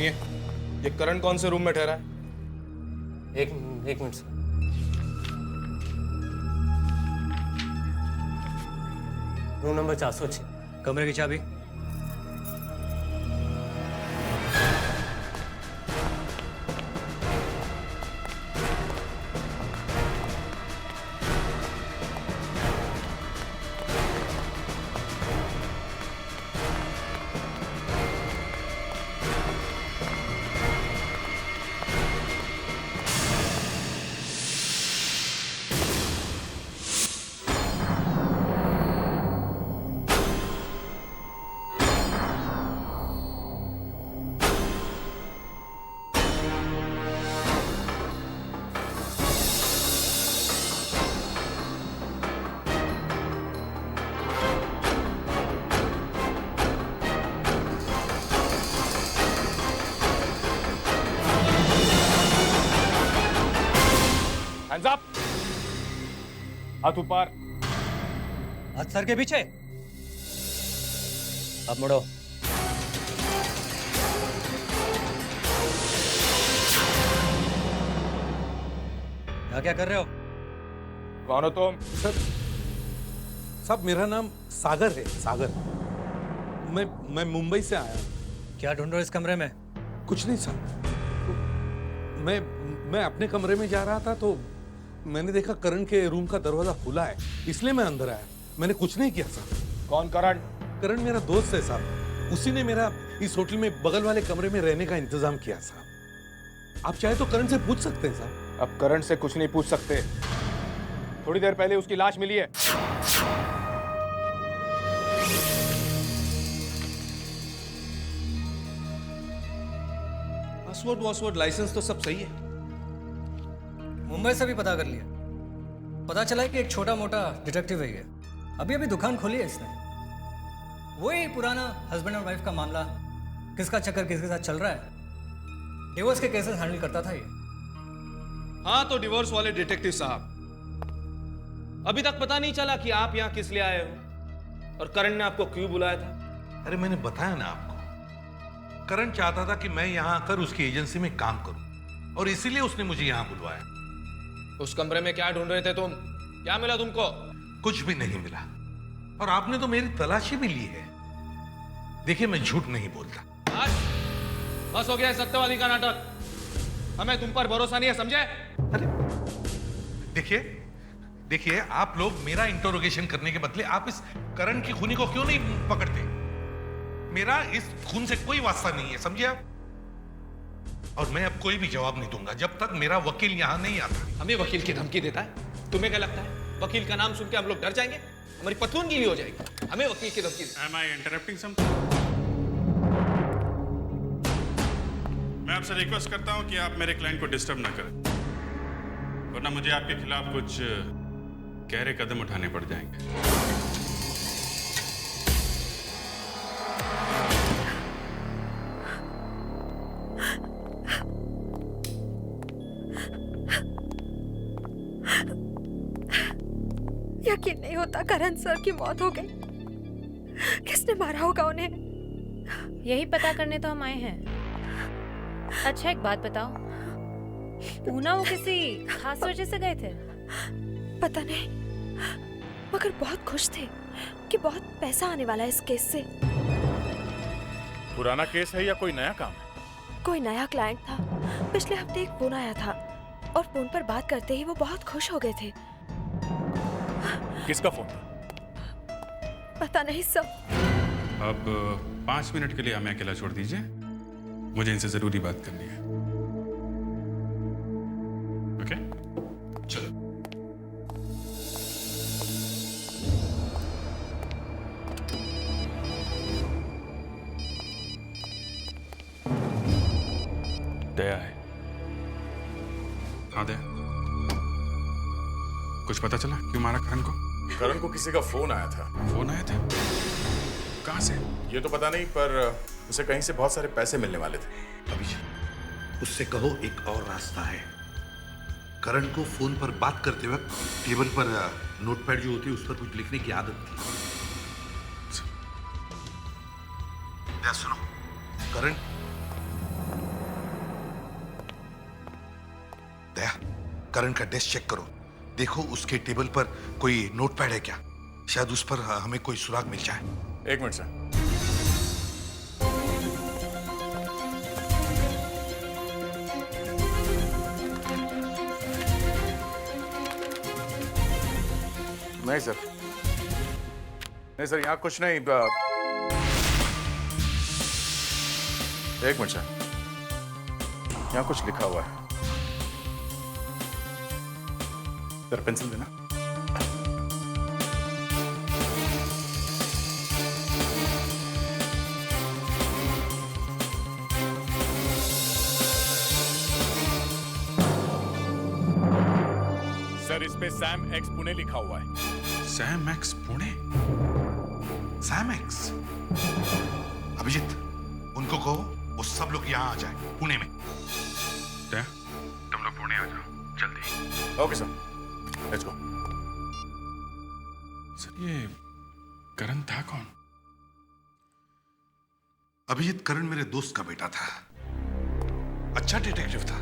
सुनिए, ये करण कौन से रूम में ठहरा है? एक मिनट सर। Room number 406। कमरे की चाबी? Hands up! हाथ ऊपर। हाथ सर के पीछे। अब मुड़ो। यहाँ क्या कर रहे हो? कौन हो तुम? सर, साहब मेरा नाम सागर है, सागर। मैं मुंबई से आया हूँ। क्या ढूंढ रहे हो इस कमरे में? कुछ नहीं साहब, मैं अपने कमरे में जा रहा था तो मैंने देखा करण के रूम का दरवाजा खुला है, इसलिए मैं अंदर आया। मैंने कुछ नहीं किया साहब। कौन करण? करण मेरा दोस्त है साहब, उसी ने मेरा इस होटल में बगल वाले कमरे में रहने का इंतजाम किया साहब। आप चाहे तो करण से पूछ सकते हैं साहब। अब करण से कुछ नहीं पूछ सकते। थोड़ी देर पहले उसकी लाश मिली है। पासवर्ड लाइसेंस तो सब सही है। मुंबई से भी पता कर लिया। पता चला है कि एक छोटा मोटा डिटेक्टिव है ये। अभी अभी दुकान खोली है इसने। वही पुराना हस्बैंड और वाइफ का मामला, किसका चक्कर किसके साथ चल रहा है। डिवोर्स के केसेस हैंडल करता था ये। हाँ तो डिवोर्स वाले डिटेक्टिव साहब, अभी तक पता नहीं चला कि आप यहां किस लिए आए हो और करण ने आपको क्यों बुलाया था? अरे मैंने बताया ना आपको, करण चाहता था कि मैं यहाँ आकर उसकी एजेंसी में काम करूं और इसीलिए उसने मुझे यहाँ बुलवाया। उस कमरे में क्या ढूंढ रहे थे तुम? क्या मिला तुमको? कुछ भी नहीं मिला और आपने तो मेरी तलाशी भी ली है। देखिए मैं झूठ नहीं बोलता। बस हो गया है सत्यवादी का नाटक। हमें तुम पर भरोसा नहीं है, समझे? अरे देखिए आप लोग मेरा इंटरोगेशन करने के बदले आप इस करण की खूनी को क्यों नहीं पकड़ते? मेरा इस खून से कोई वास्ता नहीं है, समझे आप? और मैं अब कोई भी जवाब नहीं दूंगा जब तक मेरा वकील यहां नहीं आता। हमें वकील की धमकी देता है? तुम्हें क्या लगता है वकील का नाम सुन के हम लोग डर जाएंगे? हमारी पतलून गीली हो जाएगी। हमें वकील की धमकी देता है। Am I interrupting something? मैं आपसे रिक्वेस्ट करता हूं कि आप मेरे क्लाइंट को डिस्टर्ब ना करें, वरना मुझे आपके खिलाफ कुछ गहरे कदम उठाने पड़ जाएंगे। यकीन नहीं होता करण सर की मौत हो गई। किसने मारा होगा उन्हें? यही पता करने तो हम आए हैं। अच्छा एक बात बताओ, पूना वो किसी खास वजह से गए थे? पता नहीं, मगर बहुत खुश थे कि बहुत पैसा आने वाला है इस केस से। पुराना केस है या कोई नया काम है? कोई नया क्लाइंट था। पिछले हफ्ते एक फोन आया था और फोन पर बात करते ही वो बहुत खुश हो गए थे। किसका फोन था? पता नहीं सब। अब 5 मिनट के लिए हमें अकेला छोड़ दीजिए, मुझे इनसे जरूरी बात करनी है। ओके? चलो। दया है। हाँ दया, कुछ पता चला क्यों मारा करण को? करण को किसी का फोन आया था। फोन आया था? कहाँ से? ये तो पता नहीं, पर उसे कहीं से बहुत सारे पैसे मिलने वाले थे। अभिषेक, उससे कहो एक और रास्ता है। करण को फोन पर बात करते वक्त टेबल पर नोटपैड जो होती है उस पर कुछ लिखने की आदत थी। सुनो, करण करण का डेस्क चेक करो। देखो उसके टेबल पर कोई नोटपैड है क्या? शायद उस पर हमें कोई सुराग मिल जाए। 1 मिनट सर। नहीं सर, नहीं सर, यहाँ कुछ नहीं। 1 मिनट सर, यहाँ कुछ लिखा हुआ है। सर पेंसिल देना। सर इस पे सैम एक्स पुणे लिखा हुआ है। Sam X Pune? Sam X? Abhijeet, उनको कहो वो सब लोग यहाँ आ जाए पुणे में। क्या? तुम लोग पुणे आ जाओ जल्दी। Okay sir, let's go. Sir ये करण था कौन? अभिजीत, करण मेरे दोस्त का बेटा था। अच्छा डिटेक्टिव था,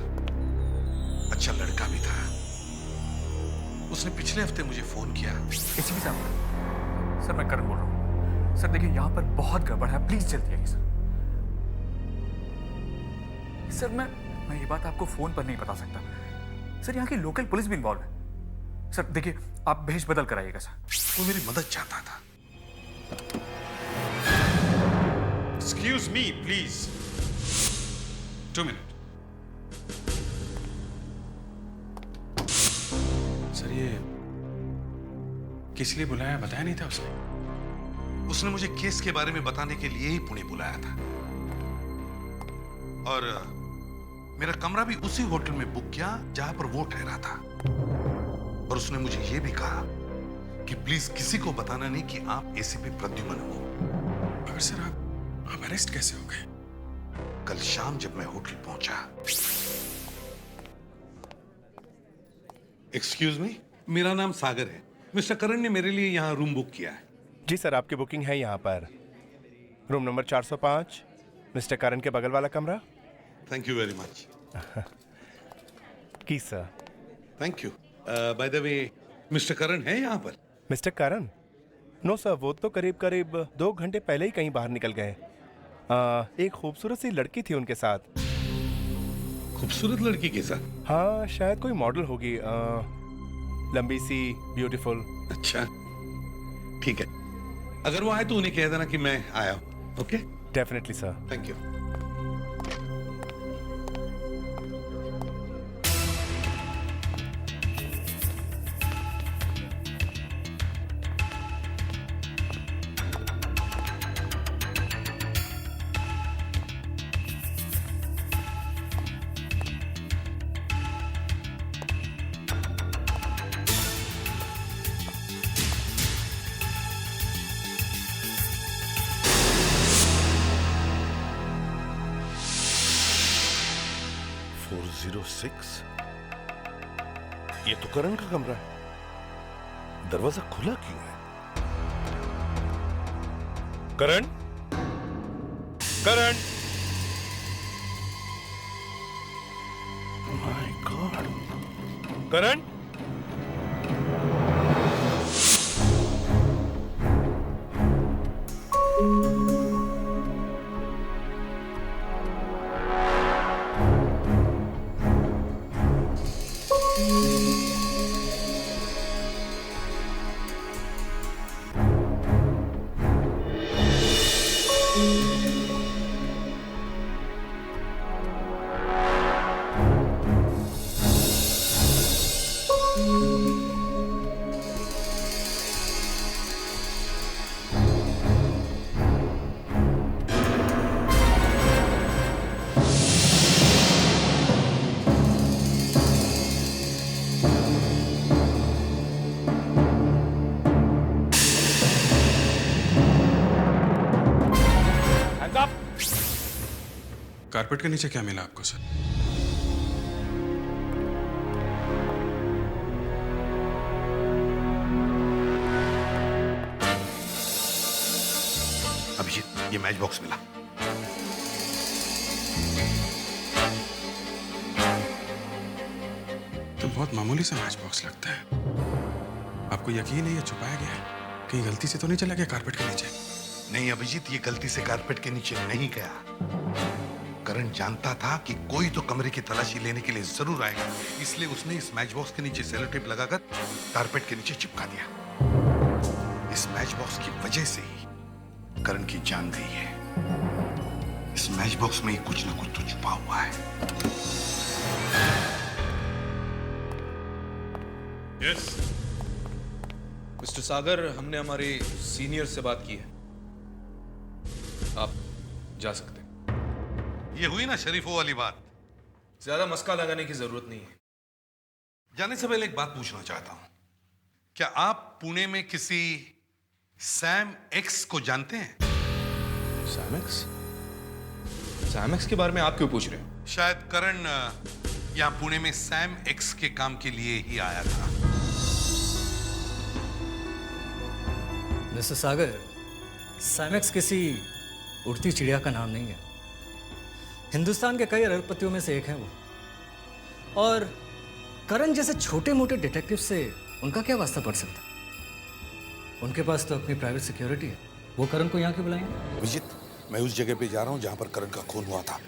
अच्छा लड़का भी था। उसने पिछले हफ्ते मुझे फोन किया। एसीपी साहब, सर मैं करण बोल रहा हूँ। सर देखिए यहाँ पर बहुत गड़बड़ है, प्लीज जल्दी आइए सर। सर मैं ये बात आपको फोन पर नहीं बता सकता। सर यहाँ की लोकल पुलिस भी इन्वॉल्व है। सर देखिए आप भेष बदल कर आइएगा सर। वो मेरी मदद चाहता था। Excuse me please, 2 minute. Sir ये किस लिए बुलाया, बताया नहीं था उसने? उसने मुझे केस के बारे में बताने के लिए ही पुणे बुलाया था। और मेरा कमरा भी उसी होटल में बुक किया जहां पर वो ठहरा था। और उसने मुझे यह भी कहा कि प्लीज किसी को बताना नहीं कि आप एसीपी प्रद्युमन हो। मगर सर आप अरेस्ट कैसे हो गए? कल शाम जब मैं होटल पहुंचा। एक्सक्यूज मी, मेरा नाम सागर है। मिस्टर करण ने मेरे लिए यहाँ रूम बुक किया है। जी सर, आपकी बुकिंग है यहाँ पर। रूम नंबर 405, मिस्टर करण के बगल वाला कमरा। Thank you very much. की sir. Thank you. By the way, Mister Karan है यहाँ पर? मिस्टर करण? नो सर, वो तो करीब 2 घंटे पहले ही कहीं बाहर निकल गए। एक खूबसूरत सी लड़की थी उनके साथ। खूबसूरत लड़की के साथ? हाँ, शायद कोई मॉडल होगी। लंबी सी, ब्यूटीफुल। अच्छा ठीक है, अगर वो आए तो उन्हें कह देना कि मैं आया हूँ। Okay? Definitely sir. Thank you. ये तो करण का कमरा है। दरवाजा खुला क्यों है? Karan? Karan? My god. Karan? Carpet के नीचे क्या मिला आपको सर? अभिजीत, ये मैच बॉक्स मिला। तो बहुत मामूली सा मैच बॉक्स लगता है। आपको यकीन है ये छुपाया गया है? कहीं गलती से तो नहीं चला गया कारपेट के नीचे? नहीं अभिजीत, ये गलती से कारपेट के नीचे नहीं गया। करण जानता था कि कोई तो कमरे की तलाशी लेने के लिए जरूर आएगा, इसलिए उसने इस मैच बॉक्स के नीचे सेलो टेप लगाकर कारपेट के नीचे चिपका दिया। इस मैच बॉक्स की वजह से ही करण की जान गई है। इस मैच बॉक्स में ही कुछ ना कुछ तो छुपा हुआ है। यस मिस्टर सागर, हमने हमारे सीनियर से बात की है, आप जा सकते हैं। ये हुई ना शरीफों वाली बात। ज्यादा मस्का लगाने की जरूरत नहीं है। जाने से पहले एक बात पूछना चाहता हूं, क्या आप पुणे में किसी सैम एक्स को जानते हैं? Sam x? सैम एक्स के बारे में आप क्यों पूछ रहे हैं? शायद करण यहां पुणे में सैम एक्स के काम के लिए ही आया था। मिस्टर सागर, सैमेक्स किसी उड़ती चिड़िया का नाम नहीं है। हिंदुस्तान के कई अरबपतियों में से एक है वो। और करण जैसे छोटे मोटे डिटेक्टिव से उनका क्या वास्ता पड़ सकता? उनके पास तो अपनी प्राइवेट सिक्योरिटी है। वो करण को यहाँ क्यों बुलाएंगे? अभिजीत, मैं उस जगह पे जा रहा हूँ जहाँ पर करण का खून हुआ था।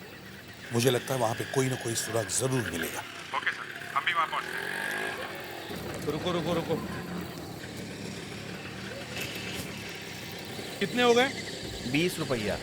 मुझे लगता है वहाँ पे कोई ना कोई सुराग जरूर मिलेगा। ओके सर, हम भी वहां पहुंचते हैं। रुको रुको रुको, कितने हो गए? 20 रुपया।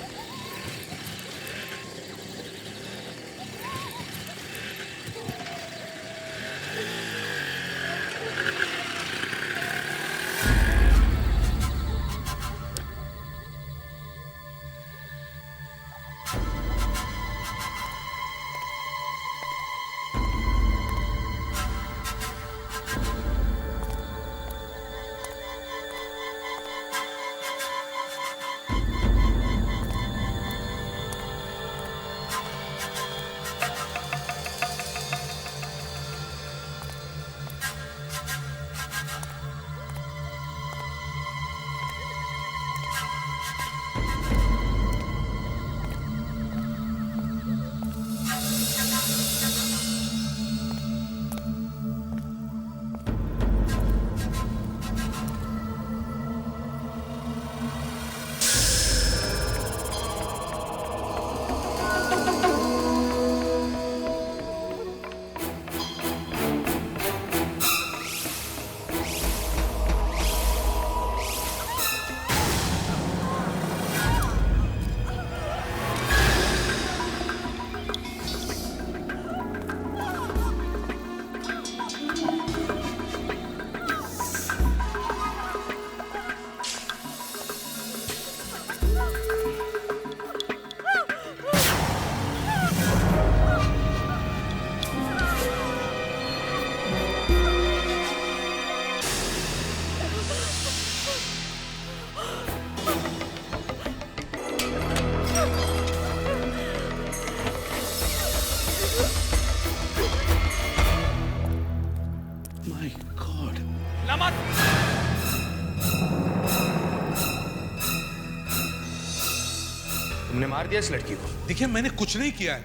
तुमने मार दिया इस लड़की को? देखिए, मैंने कुछ नहीं किया है।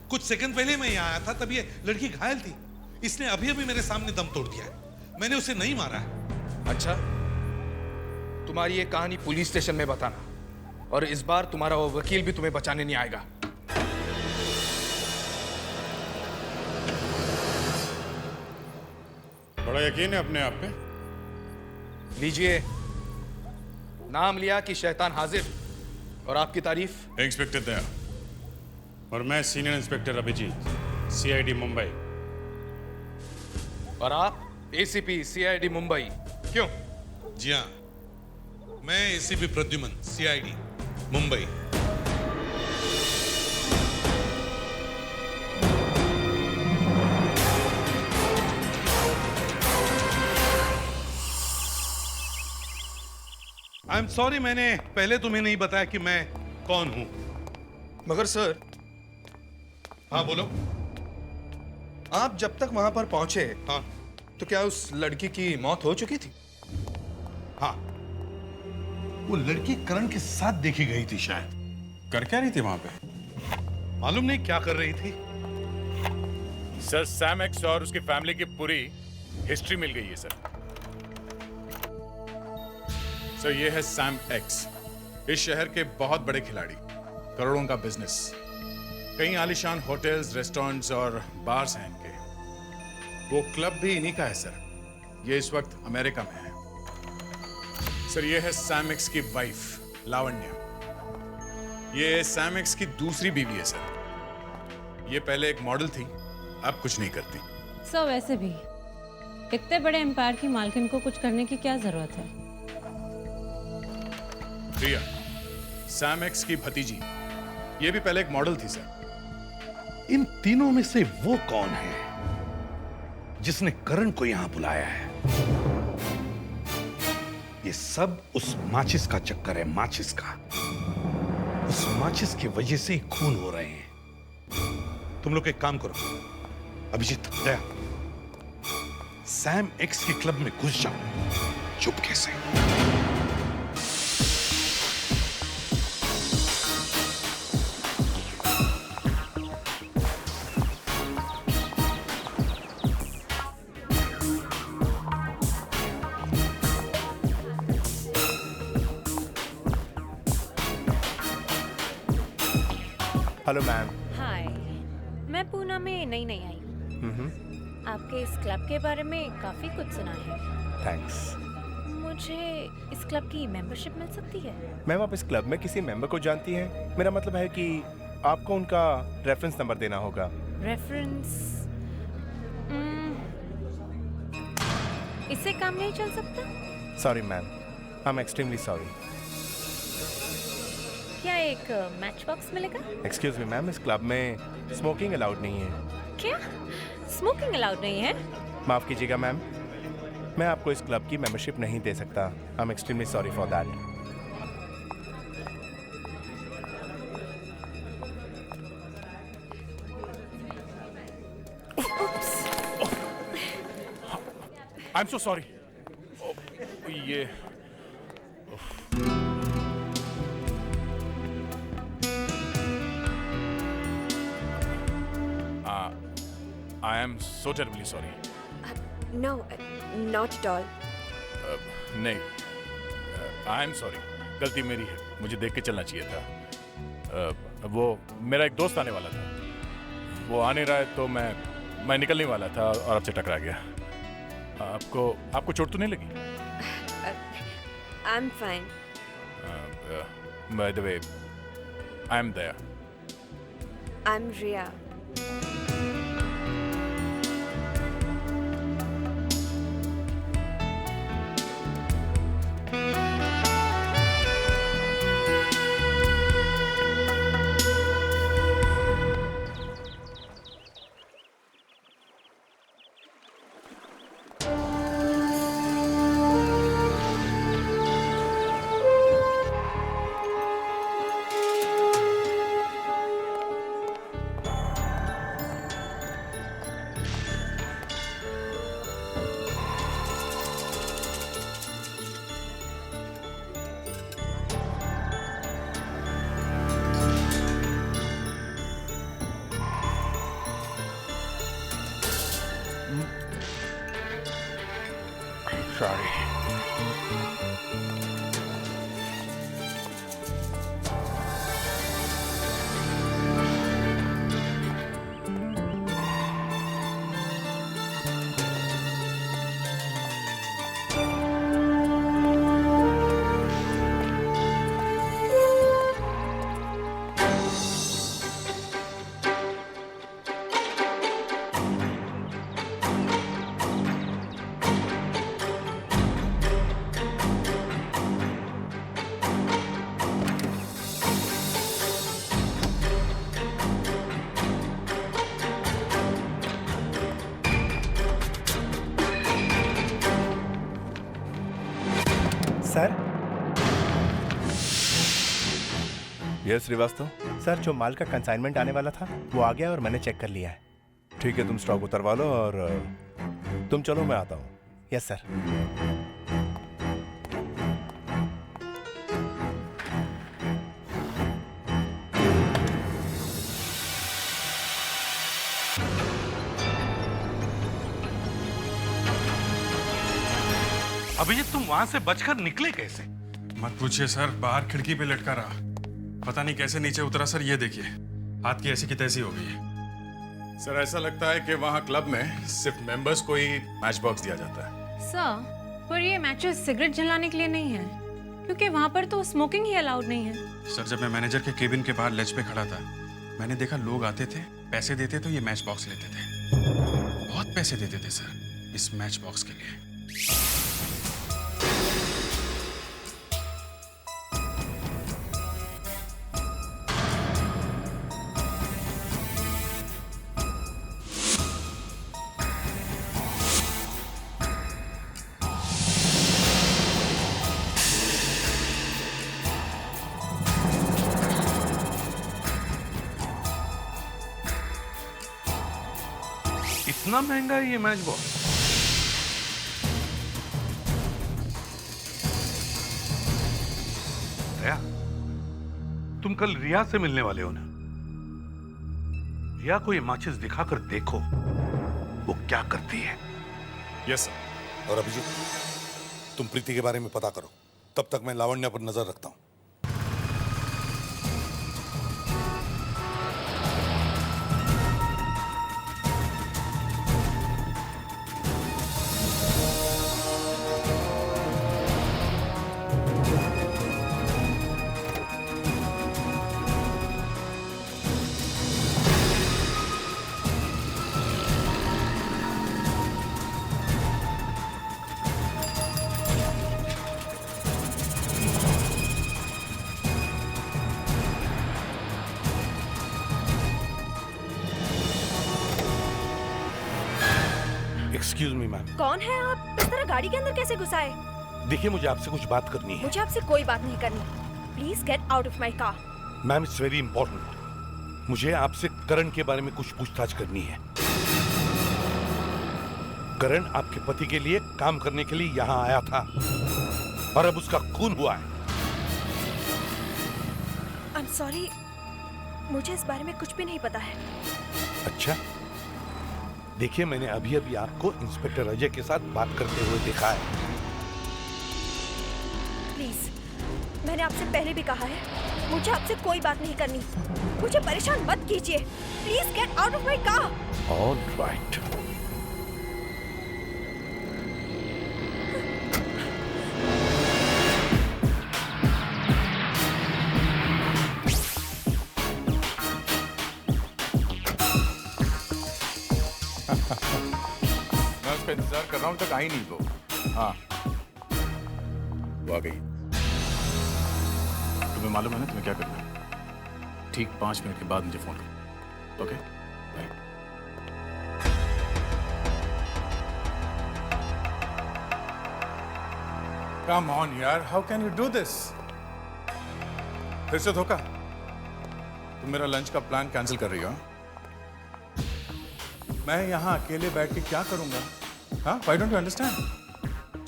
कुछ सेकंड पहले मैं यहाँ आया था, तब ये लड़की घायल थी। इसने अभी अभी मेरे सामने दम तोड़ दिया है। मैंने उसे नहीं मारा है। अच्छा, तुम्हारी ये कहानी पुलिस स्टेशन में बताना, और इस बार तुम्हारा वो वकील भी तुम्हें बचाने नहीं आएगा। बड़ा यकीन है अपने आप पे? लीजिए, नाम लिया कि शैतान हाजिर, और आपकी तारीफ? इंस्पेक्टर दया, और मैं senior inspector Abhijeet, CID Mumbai. और आप एसीपी सीआईडी मुंबई। क्यों? जी हाँ, मैं ACP Pradyuman, CID Mumbai. I am sorry, मैंने पहले तुम्हें नहीं बताया कि मैं कौन हूं। मगर सर। हाँ बोलो। आप जब तक वहां पर पहुंचे, हाँ, तो क्या उस लड़की की मौत हो चुकी थी? हाँ, वो लड़की करण के साथ देखी गई थी शायद। कर क्या रही थी वहां पे? मालूम नहीं क्या कर रही थी। सर सैम एक्स और उसकी फैमिली की पूरी हिस्ट्री मिल गई है सर। सर ये है सैम एक्स, इस शहर के बहुत बड़े खिलाड़ी, करोड़ों का बिजनेस, कई आलीशान होटल्स, रेस्टोरेंट्स और बार्स हैं इनके। वो क्लब भी इन्हीं का है सर। ये इस वक्त अमेरिका में है। सर ये है सैम एक्स की वाइफ लावण्या। ये सैम एक्स की दूसरी बीवी है सर। ये पहले एक मॉडल थी, अब कुछ नहीं करती। सर वैसे भी इतने बड़े एम्पायर की मालकिन को कुछ करने की क्या जरूरत है? प्रिया, सैम एक्स की भतीजी, ये भी पहले एक मॉडल थी सर। इन तीनों में से वो कौन है जिसने करण को यहां बुलाया है? ये सब उस माचिस का चक्कर है, माचिस का। उस माचिस की वजह से ही खून हो रहे हैं। तुम लोग एक काम करो, अभिजीत, दया, सैम एक्स के क्लब में घुस जाओ चुपके से। Hello ma'am. हाय, मैं पूना में नई आई। आपके इस क्लब के बारे में काफी कुछ सुना है। थैंक्स। मुझे इस क्लब की मेंबरशिप मिल सकती है? मैम आप इस क्लब में किसी मेंबर को जानती हैं? मेरा मतलब है कि आपको उनका रेफरेंस नंबर देना होगा। रेफरेंस? इससे काम नहीं चल सकता? Sorry ma'am, I am extremely sorry. क्या एक मैच बॉक्स मिलेगा? एक्सक्यूज मी मैम, इस क्लब में स्मोकिंग अलाउड नहीं है। क्या स्मोकिंग अलाउड नहीं है? माफ कीजिएगा मैम, मैं आपको इस क्लब की मेंबरशिप नहीं दे सकता। I am extremely sorry for that. I am so sorry. ये I am so terribly sorry. No, not at all. नहीं, I am sorry. गलती मेरी है, मुझे देख के चलना चाहिए था। वो मेरा एक दोस्त आने वाला था, वो आ नहीं रहा है तो मैं निकलने वाला था और आपसे टकरा गया। आपको चोट तो नहीं लगी? I'm fine. By the way, I am Daya. I'm Riya. Sorry. Sir? Yes Shrivastava. Sir, जो माल का कंसाइनमेंट आने वाला था वो आ गया और मैंने चेक कर लिया है। ठीक है, तुम स्टॉक उतरवा लो और तुम चलो, मैं आता हूँ। Yes sir. अभिजीत तुम वहां से बचकर निकले कैसे? मत पूछिए सर, बाहर खिड़की पे लटका रहा, पता नहीं कैसे नीचे उतरा सर। ये देखिए हाथ की ऐसी की तैसी हो गई है। सर ऐसा लगता है कि वहाँ क्लब में सिर्फ मेंबर्स को ही मैच बॉक्स दिया जाता है। सर, पर ये मैचेस सिगरेट जलाने के लिए नहीं है, क्योंकि वहाँ पर तो स्मोकिंग ही अलाउड नहीं है। सर जब मैं मैनेजर के केबिन के बाहर लेज पे खड़ा था, मैंने देखा लोग आते थे, पैसे देते तो ये मैच बॉक्स लेते थे। बहुत पैसे देते थे सर इस मैच बॉक्स के लिए। इतना महंगा है ये मैच बॉक्स? रिया, तुम कल रिया से मिलने वाले हो ना? रिया को ये माचिस दिखाकर देखो वो क्या करती है। Yes sir. और अभिजीत, तुम प्रीति के बारे में पता करो, तब तक मैं लावण्य पर नजर रखता हूं। Excuse me ma'am. कौन है आप? इस तरह गाड़ी के अंदर कैसे घुस आए? देखिए मुझे आपसे कुछ बात करनी है। मुझे आपसे कोई बात नहीं करनी। Please get out of my car. Ma'am it's very important. मुझे आपसे करण के बारे में कुछ पूछताछ करनी है। करण आपके पति के लिए काम करने के लिए यहाँ आया था और अब उसका खून हुआ है। I'm sorry, मुझे इस बारे में कुछ भी नहीं पता है। अच्छा, देखिए मैंने अभी अभी आपको इंस्पेक्टर अजय के साथ बात करते हुए देखा है। प्लीज, मैंने आपसे पहले भी कहा है, मुझे आपसे कोई बात नहीं करनी। मुझे परेशान मत कीजिए। Please get out of my car. All right. मैं उसका इंतजार कर रहा हूँ, तक आई नहीं वो। हाँ वो आ गई। तुम्हें मालूम है ना तुम्हें क्या करना है? ठीक 5 मिनट के बाद मुझे फोन करो। Okay bye. कम ऑन यार, how can you do this? फिर से धोखा? तुम मेरा लंच का प्लान कैंसिल कर रही हो? मैं यहाँ अकेले बैठ के क्या करूंगा? हाँ, why don't you understand?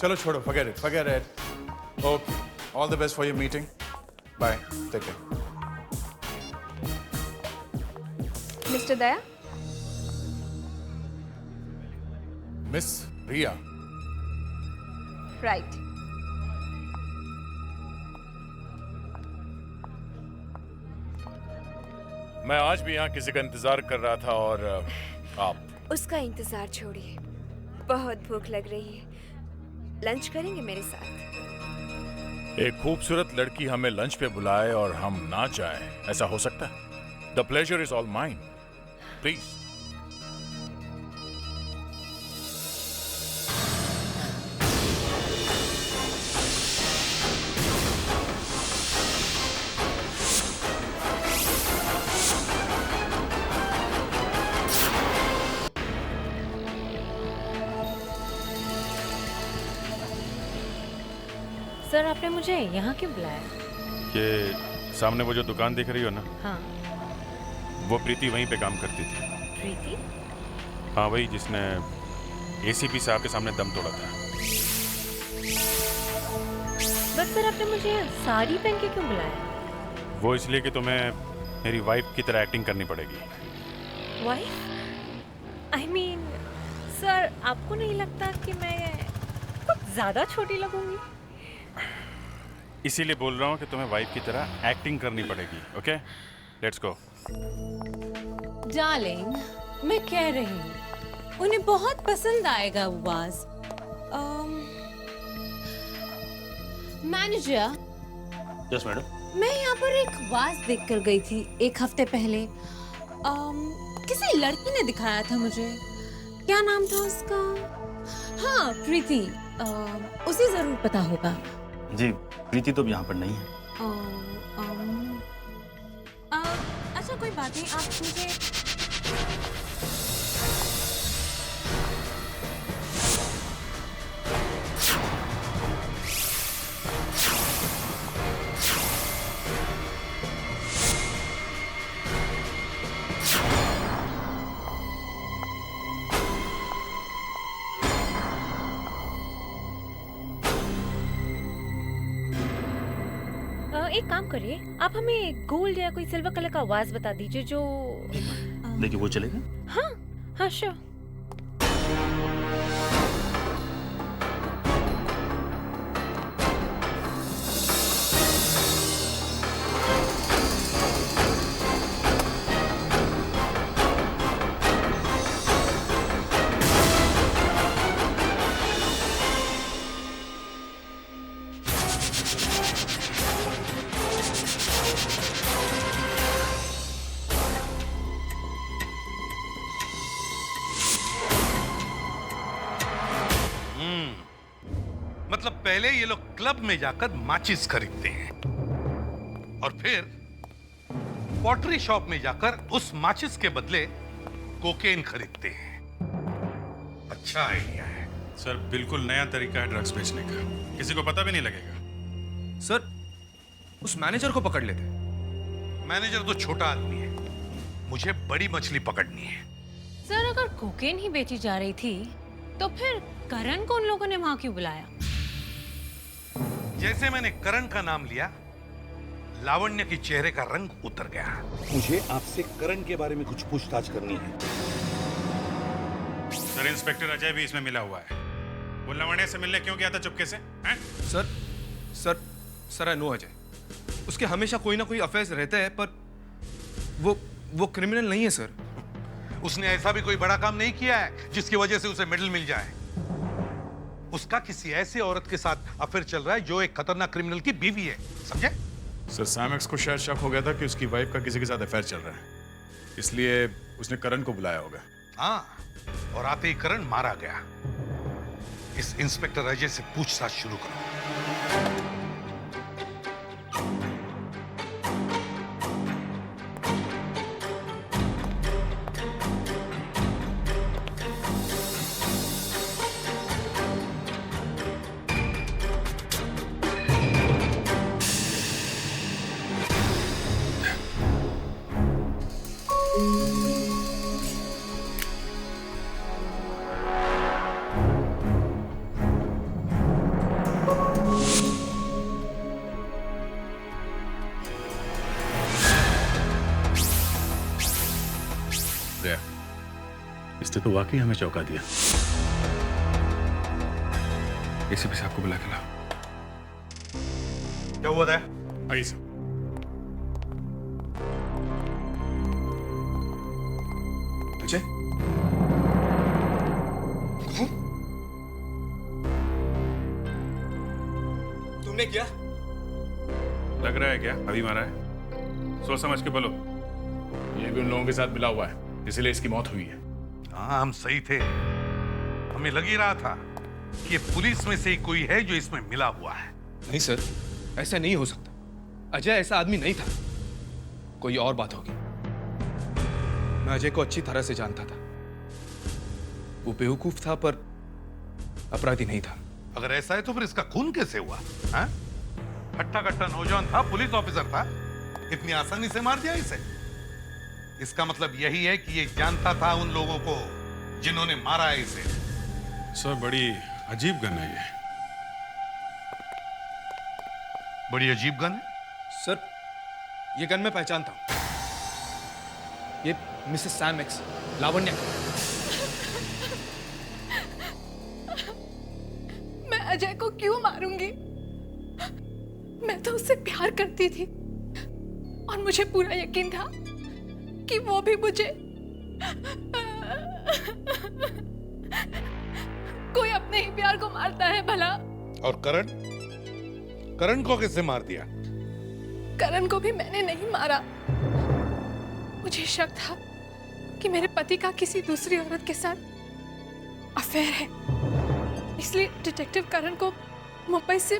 चलो छोड़ो, forget it. Okay, all the best for your meeting. Bye, take care. Mister Daya, Miss Riya. Right. मैं आज भी यहाँ किसी का इंतजार कर रहा था और आप। उसका इंतजार छोड़िए, बहुत भूख लग रही है। लंच करेंगे मेरे साथ? एक खूबसूरत लड़की हमें लंच पे बुलाए और हम ना जाएं, ऐसा हो सकता है? The pleasure is all mine, please. Sir, आपने मुझे यहाँ क्यों बुलाया? ये सामने वो जो दुकान दिख रही हो ना, हाँ। वो प्रीति वहीं पे काम करती थी। प्रीति? हाँ, वही जिसने एसीपी साहब के सामने दम तोड़ा था। बस सर, आपने मुझे साड़ी पहन के क्यों बुलाया? वो इसलिए कि तुम्हें मेरी वाइफ की तरह एक्टिंग करनी पड़ेगी। वाइफ? आई मीन सर, आपको नहीं लगता कि मैं कुछ ज्यादा छोटी लगूंगी। इसीलिए बोल रहा हूँ कि तुम्हें वाइफ की तरह एक्टिंग करनी पड़ेगी। Okay, let's go. डार्लिंग, मैं कह रही हूँ उन्हें बहुत पसंद आएगा वो वाज। Manager, yes madam. मैं यहाँ पर एक वाज देख कर गई थी एक हफ्ते पहले। किसी लड़की ने दिखाया था मुझे। क्या नाम था उसका? हाँ, प्रीति। उसे जरूर पता होगा। जी, प्रीति तो यहाँ पर नहीं है। अच्छा, कोई बात नहीं, आप मुझे एक काम करिए, आप हमें गोल्ड या कोई सिल्वर कलर का वाज बता दीजिए जो। देखिए, वो चलेगा? हाँ हाँ, श्योर। मतलब पहले ये लोग क्लब में जाकर माचिस खरीदते हैं और फिर पॉटरी शॉप में जाकर उस माचिस के बदले कोकेन खरीदते हैं। अच्छा आइडिया है सर, बिल्कुल नया तरीका है ड्रग्स बेचने का, किसी को पता भी नहीं लगेगा। सर, उस मैनेजर को पकड़ लेते। मैनेजर तो छोटा आदमी है, मुझे बड़ी मछली पकड़नी है। सर, अगर कोकेन ही बेची जा रही थी तो फिर करण को उन लोगों ने वहां क्यों बुलाया? जैसे मैंने करण का नाम लिया, लावण्य की चेहरे का रंग उतर गया। मुझे आपसे करण के बारे में कुछ पूछताछ करनी है। सर, इंस्पेक्टर अजय भी इसमें मिला हुआ है। वो लावण्य से मिलने क्यों गया था चुपके से? हैं? Sir I know Ajay. उसके हमेशा कोई ना कोई अफेयर्स रहते हैं, पर वो क्रिमिनल नहीं है सर। उसने ऐसा भी कोई बड़ा काम नहीं किया है जिसकी वजह से उसे मेडल मिल जाए। उसका किसी ऐसे औरत के साथ अफेयर चल रहा है जो एक खतरनाक क्रिमिनल की बीवी है, समझे? सर, सैम एक्स को शायद शक हो गया था कि उसकी वाइफ का किसी के साथ अफेयर चल रहा है, इसलिए उसने करण को बुलाया होगा। हाँ, और आते ही करण मारा गया। इस इंस्पेक्टर अजय से पूछताछ शुरू करो। इसने तो वाकई हमें चौंका दिया। एसीपी साहब को बुला के लाओ। क्या हुआ था? आइए सर। अजय, तुमने किया? लग रहा है क्या अभी मारा है? सोच समझ के बोलो। ये भी उन लोगों के साथ मिला हुआ है, इसलिए इसकी मौत हुई है। हाँ, हम सही थे। हमें लग ही रहा था कि ये पुलिस में से ही कोई है जो इसमें मिला हुआ है। नहीं सर, ऐसा नहीं हो सकता। अजय ऐसा आदमी नहीं था, कोई और बात होगी। मैं अजय को अच्छी तरह से जानता था। वो बेवकूफ था पर अपराधी नहीं था। अगर ऐसा है तो फिर इसका खून कैसे हुआ? हाँ? हट्टा कट्टा नौजवान था, पुलिस ऑफिसर था, इतनी आसानी से मार दिया इसे? इसका मतलब यही है कि ये जानता था उन लोगों को जिन्होंने मारा है इसे। सर, बड़ी अजीब गन है ये। बड़ी अजीब गन है? सर, ये गन मैं पहचानता हूं। ये मिसेस सैम एक्स, लावण्य। मैं अजय को क्यों मारूंगी? मैं तो उससे प्यार करती थी और मुझे पूरा यकीन था कि वो भी मुझे कोई अपने ही प्यार को मारता है भला। और करण? करण को किसने मार दिया? करण को भी मैंने नहीं मारा। मुझे शक था कि मेरे पति का किसी दूसरी औरत के साथ अफेयर है, इसलिए डिटेक्टिव करण को मुंबई से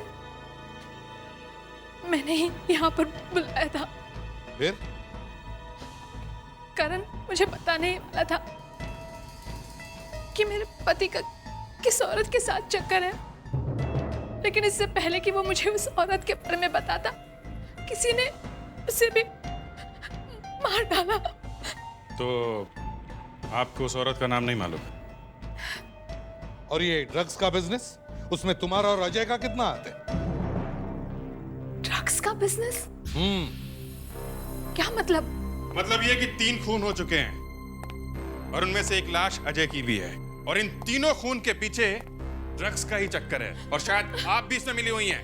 मैंने ही यहाँ पर बुलाया था। फिर? करण मुझे बताने ही वाला था कि मेरे पति का किस औरत के साथ चक्कर है, लेकिन इससे पहले कि वो मुझे उस औरत के बारे में बताता, किसी ने उसे भी मार डाला। तो आपको उस औरत का नाम नहीं मालूम? और ये ड्रग्स का बिजनेस, उसमें तुम्हारा और अजय का कितना हाथ है? ड्रग्स का बिजनेस? क्या मतलब? मतलब ये कि 3 खून हो चुके हैं और उनमें से एक लाश अजय की भी है, और इन तीनों खून के पीछे ड्रग्स का ही चक्कर है, और शायद आप भी इसमें मिली हुई हैं।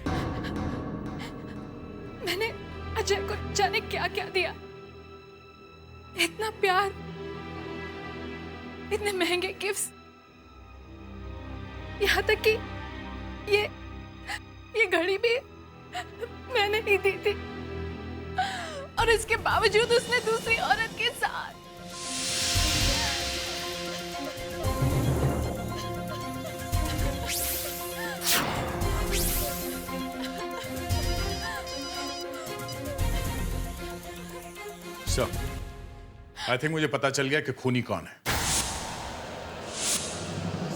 मैंने अजय को जाने क्या क्या दिया, इतना प्यार, इतने महंगे गिफ्ट्स, यहाँ तक कि ये घड़ी भी मैंने ही दी थी, और इसके बावजूद उसने दूसरी औरत के साथ। सर, आई थिंक मुझे पता चल गया कि खूनी कौन है।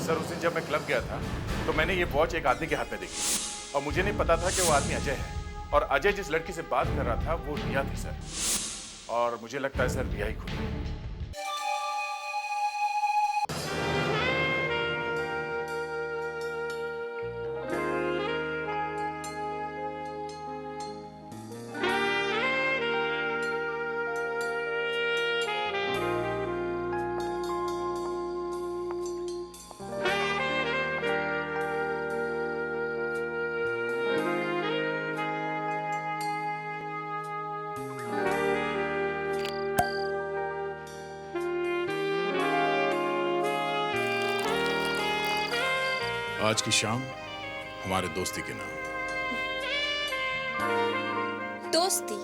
सर, उस दिन जब मैं क्लब गया था तो मैंने ये वॉच एक आदमी के हाथ में देखी और मुझे नहीं पता था कि वो आदमी अजय है, और अजय जिस लड़की से बात कर रहा था वो रिया थी सर, और मुझे लगता है सर रिया ही खूनी है। आज की शाम हमारे दोस्ती के नाम। दोस्ती?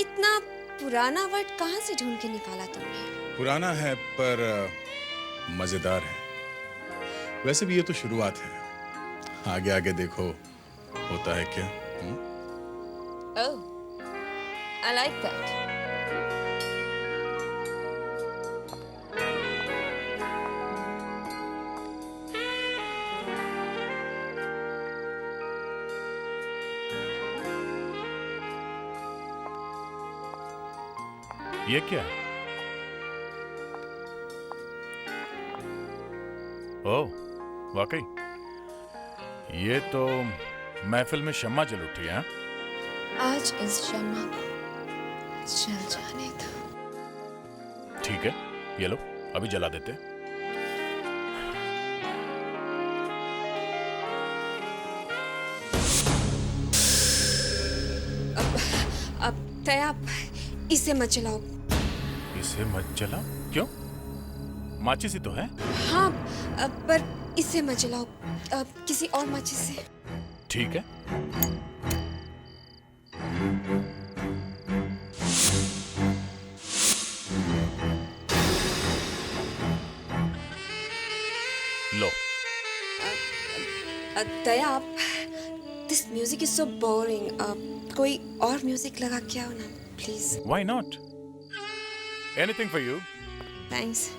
इतना पुराना वर्ड कहाँ से ढूंढ के निकाला तुमने? पुराना है पर मजेदार है। वैसे भी ये तो शुरुआत है, आगे आगे देखो होता है क्या। Oh, I like that. ये क्या है? ओह, वाकई ये तो महफिल में शम्मा जल उठी है। आज इस शम्मा को जल जाने दो। ठीक है, ये लो, अभी जला देते। अब तया, इसे मत जलाओ। इसे मत जलाओ? क्यों? माचिस ही तो है। हाँ, पर इसे मत जलाओ, किसी और माचिस से। ठीक है। लो। Daya, this music is so boring. कोई और म्यूजिक लगा के आओ ना, please. Why not? Anything for you. Thanks.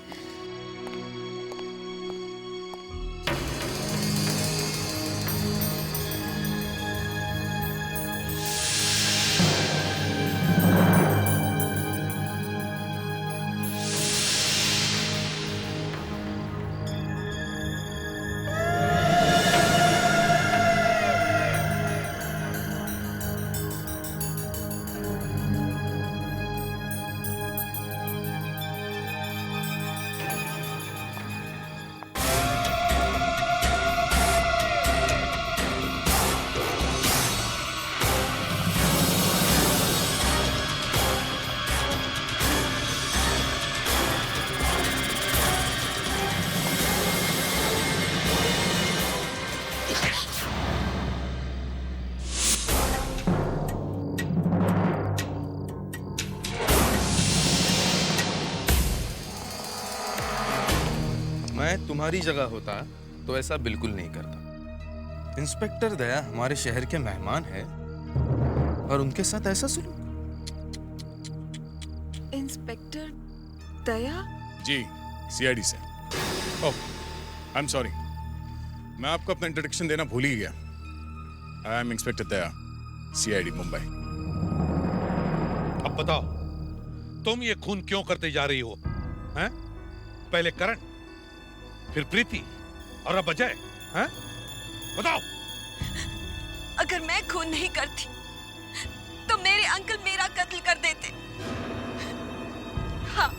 मैं तुम्हारी जगह होता तो ऐसा बिल्कुल नहीं करता। इंस्पेक्टर दया हमारे शहर के मेहमान हैं और उनके साथ ऐसा सुलूक। इंस्पेक्टर दया? जी, सीआईडी से। ओह, आई एम सॉरी, मैं आपको अपना इंट्रोडक्शन देना भूल ही गया। I am inspector Daya, CID Mumbai. अब बताओ, तुम ये खून क्यों करते जा रही हो? हैं? पहले करण, फिर प्रीति और अब अजय। हैं? बताओ। अगर मैं खून नहीं करती तो मेरे अंकल मेरा कत्ल कर देते। हाँ,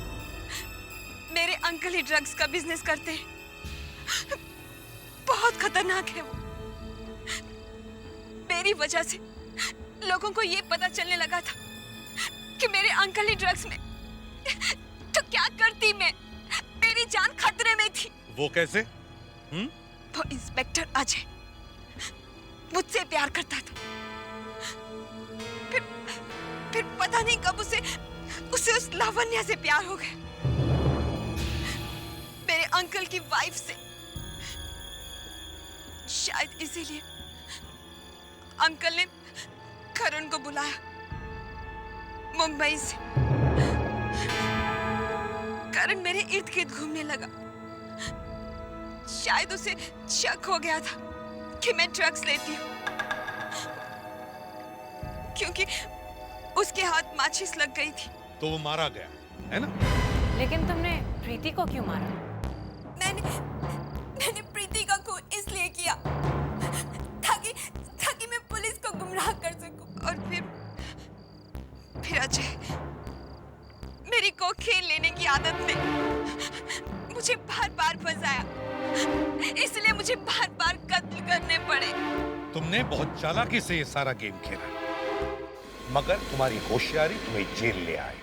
मेरे अंकल ही ड्रग्स का बिजनेस करते हैं। बहुत खतरनाक है वो। मेरी वजह से लोगों को ये पता चलने लगा था कि मेरे अंकल ही ड्रग्स में, तो क्या करती मैं? मेरी जान खतरे में थी। वो कैसे? वो इंस्पेक्टर अजय मुझसे प्यार करता था। फिर पता नहीं कब उसे उस लावण्या से प्यार हो गया, मेरे अंकल की वाइफ से। शायद इसीलिए अंकल ने करण को बुलाया मुंबई से। करण मेरे इर्द गिर्द घूमने लगा। शायद उसे शक हो गया था कि मैं ड्रग्स लेती हूँ, क्योंकि उसके हाथ माचिस लग गई थी। तो वो मारा गया, है ना? लेकिन तुमने प्रीति को क्यों मारा? मैंने प्रीति का खून इसलिए किया ताकि मैं पुलिस को गुमराह कर सकूं। और फिर अजय मेरी कोकीन लेने की आदत में मुझे बार-बार फंसाया, इसलिए मुझे बार-बार कत्ल करने पड़े। तुमने बहुत चालाकी से ये सारा गेम खेला, मगर तुम्हारी होशियारी तुम्हें जेल ले आई।